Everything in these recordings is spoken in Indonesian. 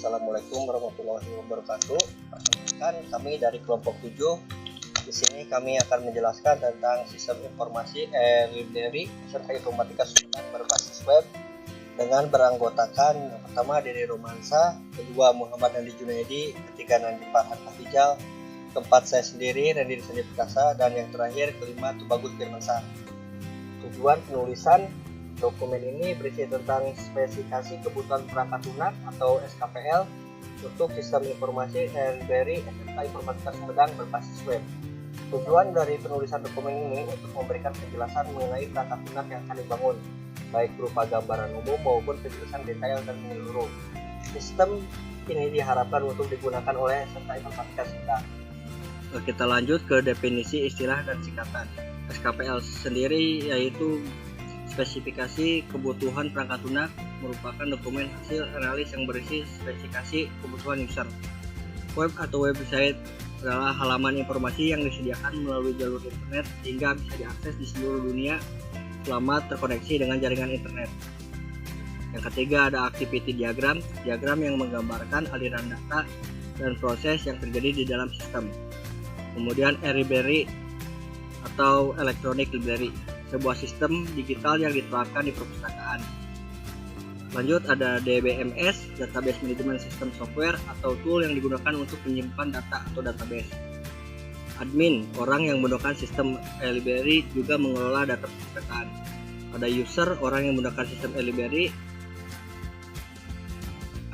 Assalamualaikum warahmatullahi wabarakatuh. Perkenalkan, kami dari kelompok 7. Di sini kami akan menjelaskan tentang sistem informasi library serta informatika Sumedang berbasis web dengan beranggotakan yang pertama Dede Romansa, kedua Muhammad Andi Junaidi, ketiga Nandi Farhan Hafizal, keempat saya sendiri Randy Sandi Perkasa, dan yang terakhir kelima Tubagus Firmansyah. Tujuan penulisan dokumen ini berisi tentang spesifikasi kebutuhan perangkat lunak atau SKPL untuk sistem informasi library SMK Informatika Sumedang berbasis web. Tujuan dari penulisan dokumen ini untuk memberikan penjelasan mengenai perangkat lunak yang akan dibangun, baik berupa gambaran umum maupun penjelasan detail dan menyeluruh. Sistem ini diharapkan untuk digunakan oleh SMK Informatika Sumedang. Kita lanjut ke definisi istilah dan singkatan. SKPL sendiri yaitu spesifikasi kebutuhan perangkat lunak, merupakan dokumen hasil analis yang berisi spesifikasi kebutuhan user. Web atau website adalah halaman informasi yang disediakan melalui jalur internet sehingga bisa diakses di seluruh dunia selama terkoneksi dengan jaringan internet. Yang ketiga ada activity diagram yang menggambarkan aliran data dan proses yang terjadi di dalam sistem. Kemudian library atau electronic library, sebuah sistem digital yang diterapkan di perpustakaan. Lanjut ada DBMS, Database Management System Software atau tool yang digunakan untuk menyimpan data atau database. Admin, orang yang menggunakan sistem library juga mengelola data perpustakaan. Ada user, orang yang menggunakan sistem library.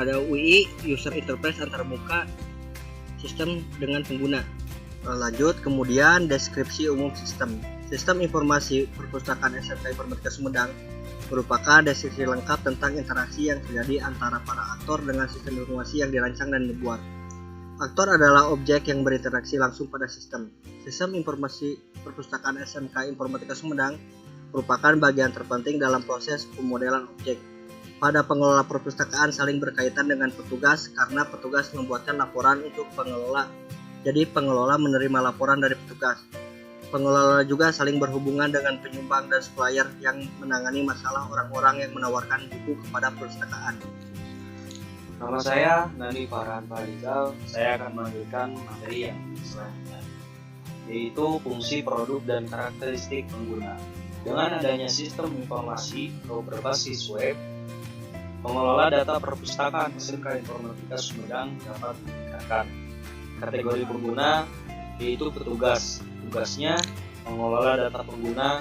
Ada UI, user interface antarmuka sistem dengan pengguna. Lanjut, kemudian deskripsi umum sistem. Sistem informasi perpustakaan SMK Informatika Sumedang merupakan deskripsi lengkap tentang interaksi yang terjadi antara para aktor dengan sistem informasi yang dirancang dan dibuat. Aktor adalah objek yang berinteraksi langsung pada sistem. Sistem informasi perpustakaan SMK Informatika Sumedang merupakan bagian terpenting dalam proses pemodelan objek. Pada pengelola perpustakaan saling berkaitan dengan petugas karena petugas membuatkan laporan untuk pengelola. Jadi pengelola menerima laporan dari petugas. Pengelola juga saling berhubungan dengan penyumbang dan supplier yang menangani masalah orang-orang yang menawarkan buku kepada perpustakaan. Nama saya Nandi Farhan Hafizal. Saya akan melanjutkan materi yang selanjutnya, yaitu fungsi produk dan karakteristik pengguna. Dengan adanya sistem informasi atau berbasis web, pengelola data perpustakaan SMK Informatika Sumedang dapat meningkatkan. Kategori pengguna yaitu petugas. Tugasnya mengelola data pengguna,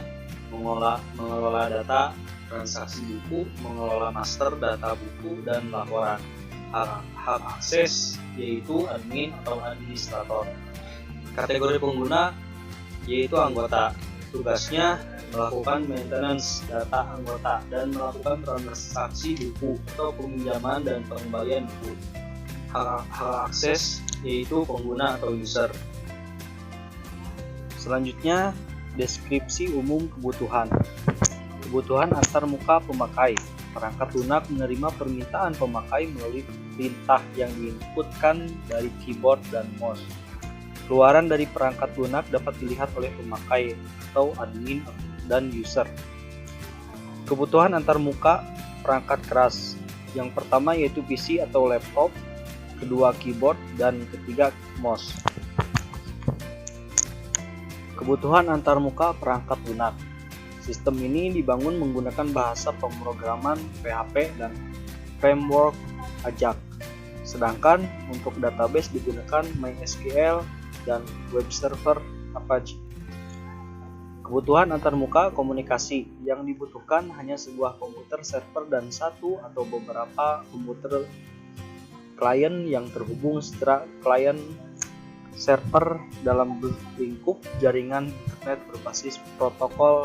mengelola data transaksi buku, mengelola master data buku dan laporan. Hak akses yaitu admin atau administrator. Kategori pengguna yaitu anggota. Tugasnya melakukan maintenance data anggota dan melakukan transaksi buku atau peminjaman dan pengembalian buku. Hak akses yaitu pengguna atau user. Selanjutnya, deskripsi umum kebutuhan. Kebutuhan antarmuka pemakai. Perangkat lunak menerima permintaan pemakai melalui perintah yang diinputkan dari keyboard dan mouse. Keluaran dari perangkat lunak dapat dilihat oleh pemakai atau admin dan user. Kebutuhan antarmuka perangkat keras. Yang pertama yaitu PC atau laptop, kedua keyboard, dan ketiga mouse. Kebutuhan antarmuka perangkat lunak. Sistem ini dibangun menggunakan bahasa pemrograman PHP dan framework Ajax. Sedangkan untuk database digunakan MySQL dan web server Apache. Kebutuhan antarmuka komunikasi. Yang dibutuhkan hanya sebuah komputer server dan satu atau beberapa komputer klien yang terhubung secara klien server dalam lingkup jaringan internet berbasis protokol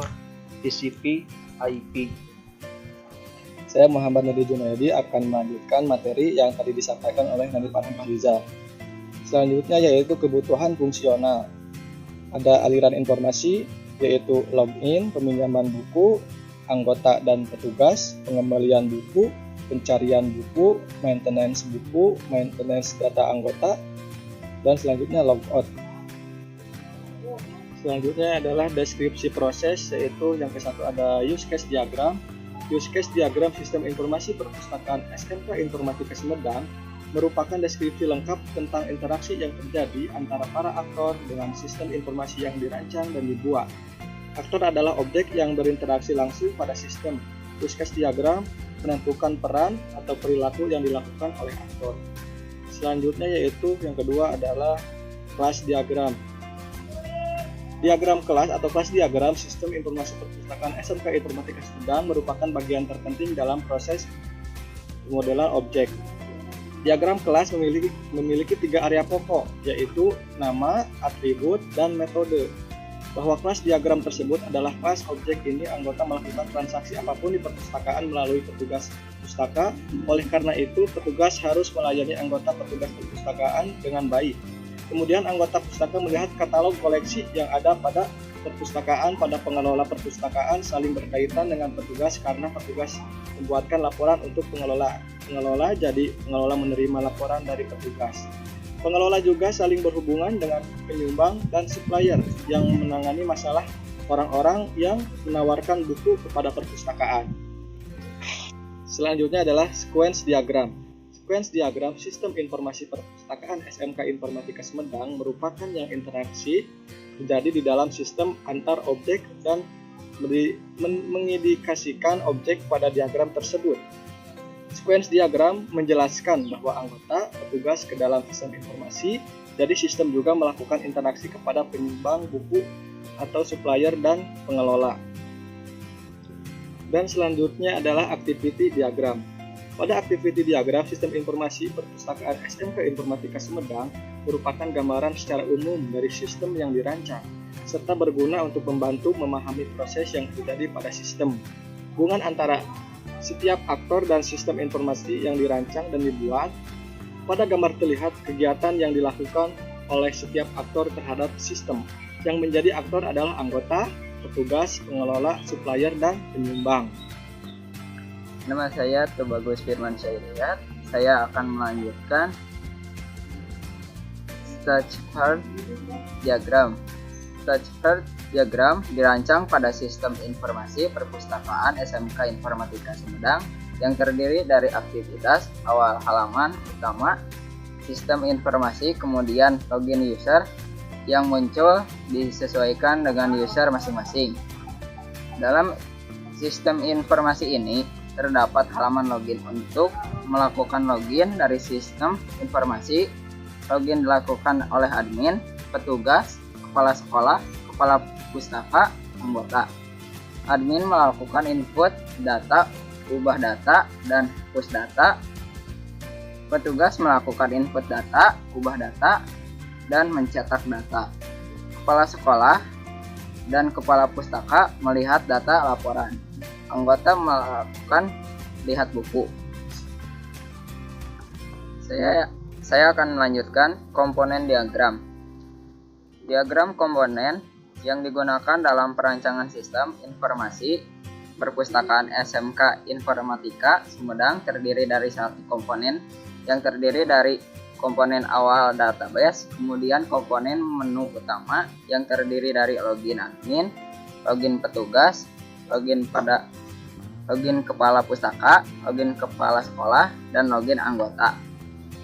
TCP/IP. Saya Muhammad Andi Junaidi akan melanjutkan materi yang tadi disampaikan oleh Nandi Farhan Hafizal. Selanjutnya yaitu kebutuhan fungsional. Ada aliran informasi yaitu login, peminjaman buku, anggota dan petugas, pengembalian buku, pencarian buku, maintenance data anggota, dan selanjutnya logout. Selanjutnya adalah deskripsi proses, yaitu yang ke-1 ada use case diagram. Use case diagram sistem informasi perpustakaan SMK Informatika Sumedang merupakan deskripsi lengkap tentang interaksi yang terjadi antara para aktor dengan sistem informasi yang dirancang dan dibuat. Aktor adalah objek yang berinteraksi langsung pada sistem. Use case diagram menentukan peran atau perilaku yang dilakukan oleh aktor. Selanjutnya yaitu yang kedua adalah kelas diagram. Diagram kelas atau kelas diagram sistem informasi perpustakaan SMK Informatika Sumedang merupakan bagian terpenting dalam proses pemodelan objek. Diagram kelas memiliki 3 area pokok, yaitu nama, atribut, dan metode. Bahwa kelas diagram tersebut adalah kelas objek ini anggota melakukan transaksi apapun di perpustakaan melalui petugas pustaka. Oleh karena itu, petugas harus melayani anggota petugas perpustakaan dengan baik. Kemudian anggota pustaka melihat katalog koleksi yang ada pada perpustakaan. Pada pengelola perpustakaan saling berkaitan dengan petugas karena petugas membuatkan laporan untuk pengelola. Jadi pengelola menerima laporan dari petugas. Pengelola juga saling berhubungan dengan penyumbang dan supplier yang menangani masalah orang-orang yang menawarkan buku kepada perpustakaan. Selanjutnya adalah sequence diagram. Sequence diagram sistem informasi perpustakaan SMK Informatika Sumedang merupakan yang interaksi terjadi di dalam sistem antar objek dan mengindikasikan objek pada diagram tersebut. Sequence diagram menjelaskan bahwa anggota petugas ke dalam sistem informasi, jadi sistem juga melakukan interaksi kepada penyumbang buku atau supplier dan pengelola. Dan selanjutnya adalah activity diagram. Pada activity diagram, sistem informasi perpustakaan SMK Informatika Sumedang merupakan gambaran secara umum dari sistem yang dirancang, serta berguna untuk membantu memahami proses yang terjadi pada sistem. Hubungan antara setiap aktor dan sistem informasi yang dirancang dan dibuat. Pada gambar terlihat kegiatan yang dilakukan oleh setiap aktor terhadap sistem. Yang menjadi aktor adalah anggota, petugas, pengelola, supplier, dan penyumbang. Nama saya Tubagus Firman Syahriat. Saya akan melanjutkan stage chart diagram. Stage chart diagram dirancang pada sistem informasi perpustakaan SMK Informatika Sumedang yang terdiri dari aktivitas awal halaman utama, sistem informasi, kemudian login user yang muncul disesuaikan dengan user masing-masing. Dalam sistem informasi ini terdapat halaman login untuk melakukan login dari sistem informasi. Login dilakukan oleh admin, petugas, kepala sekolah, kepala pustaka, anggota. Admin melakukan input data, ubah data, dan push data. Petugas melakukan input data, ubah data, dan mencetak data. Kepala sekolah dan kepala pustaka melihat data laporan. Anggota melakukan lihat buku. Saya akan melanjutkan komponen diagram. Diagram komponen yang digunakan dalam perancangan sistem informasi perpustakaan SMK Informatika Sumedang terdiri dari satu komponen yang terdiri dari komponen awal database, kemudian komponen menu utama yang terdiri dari login admin, login petugas, login kepala pustaka, login kepala sekolah, dan login anggota.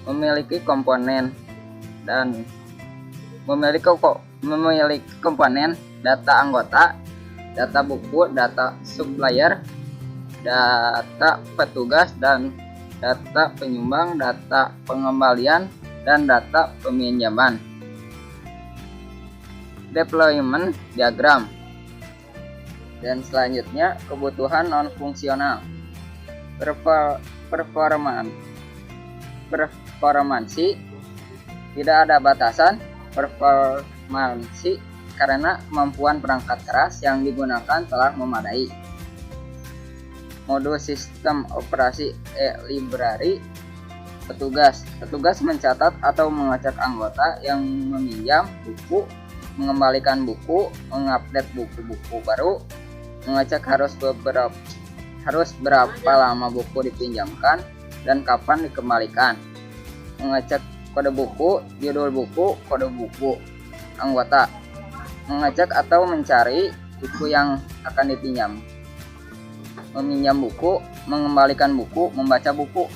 Memiliki komponen komponen data anggota, data buku, data supplier, data petugas, dan data penyumbang, data pengembalian, dan data peminjaman. Deployment diagram. Dan selanjutnya kebutuhan non-fungsional. Performansi tidak ada batasan performansi karena kemampuan perangkat keras yang digunakan telah memadai. Modul sistem operasi e-library. Petugas mencatat atau mengecek anggota yang meminjam buku, mengembalikan buku, mengupdate buku-buku baru, mengecek harus berapa lama buku dipinjamkan dan kapan dikembalikan, mengecek kode buku, judul buku, kode buku. Anggota mengecek atau mencari buku yang akan dipinjam, meminjam buku, mengembalikan buku, membaca buku.